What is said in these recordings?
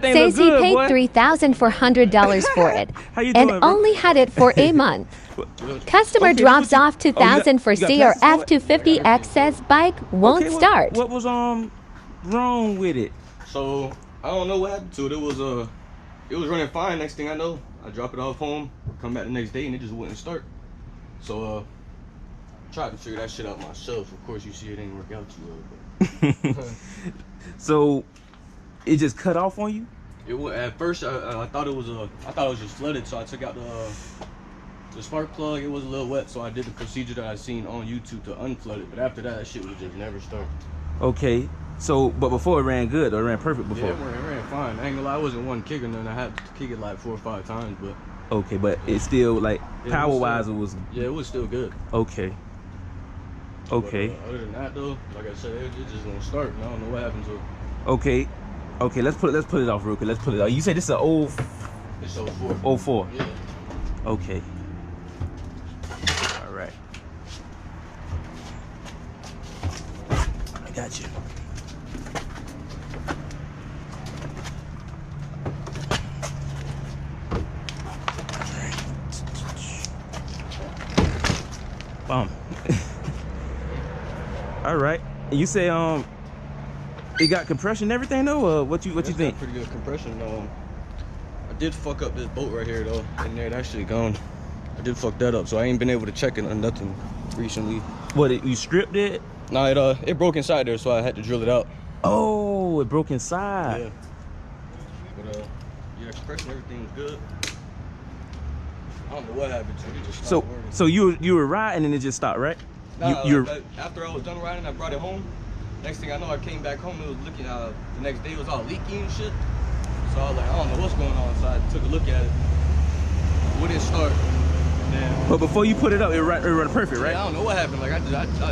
Says he paid $3,400 for it and only had it for a month. Customer drops off $2,000 for Crf250x, says bike won't start. What was wrong with it? So I don't know what happened to it. It was running fine. Next thing I know, I drop it off home, come back the next day, and it just wouldn't start. So tried to figure that shit out myself. Of course, you see it didn't work out too well. So it just cut off on you? It was, at first I thought it was just flooded, so I took out the spark plug. It was a little wet, so I did the procedure that I seen on YouTube to unflood it. But after that shit would just never start. Okay. So, but before it ran good, or it ran perfect before? Yeah, it ran fine. I ain't gonna lie, I wasn't one kicker, and I had to kick it like 4 or 5 times, but. Okay, but it's still like power-wise, it was. Yeah, it was still good. Okay. Okay. But, other than that though, like I said, it just won't start. And I don't know what happened to it. Okay. Okay, let's put it off real quick. Let's put it off. You said this is an old. It's 04. 04. Yeah. Okay. All right. I got you. Bum. All right. You say it got compression and everything though, or what you think? Pretty good compression. I did fuck up this bolt right here though, and it actually gone. I did fuck that up, so I ain't been able to check it or nothing recently. What, you stripped it? No, it broke inside there, so I had to drill it out. Oh, it broke inside. Yeah. But yeah, compression, everything was good. I don't know what happened to it. It just stopped working. So you were riding and it just stopped, right? No, after I was done riding, I brought it home. Next thing I know, I came back home. It was looking. The next day it was all leaky and shit. So I was like, I don't know what's going on. So I took a look at it. Wouldn't start. Then, but before you put it up, it ran perfect, right? Yeah, I don't know what happened. Like I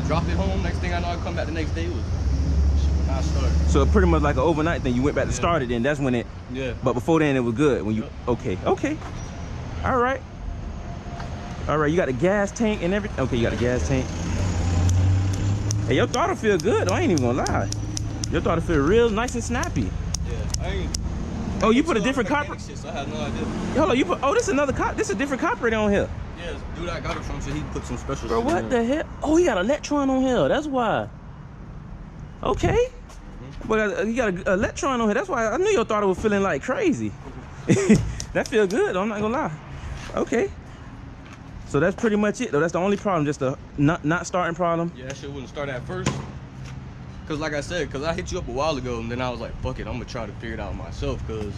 dropped it home. Next thing I know, I come back the next day. It would not start. So pretty much like an overnight thing. You went back to start it, and that's when it. Yeah. But before then, it was good. When you okay. All right. All right, you got the gas tank and everything. Okay, you got a gas tank. Hey, your throttle feel good. I ain't even gonna lie. Your throttle feel real nice and snappy. Yeah, I ain't. Oh, you put a different copper. So I had no idea. Hold on, you put. Oh, this is another cop. This is a different copper on here. Yeah, dude, I got it from. So he put some special. Bro, what the hell? Oh, he got an electron on here. That's why. Okay. But you got an electron on here. That's why I knew your throttle was feeling like crazy. That feel good. I'm not gonna lie. Okay. So that's pretty much it though. That's the only problem, just a not starting problem. Yeah, that shit wouldn't start at first. Cause like I said, cause I hit you up a while ago and then I was like, fuck it, I'm gonna try to figure it out myself. Cause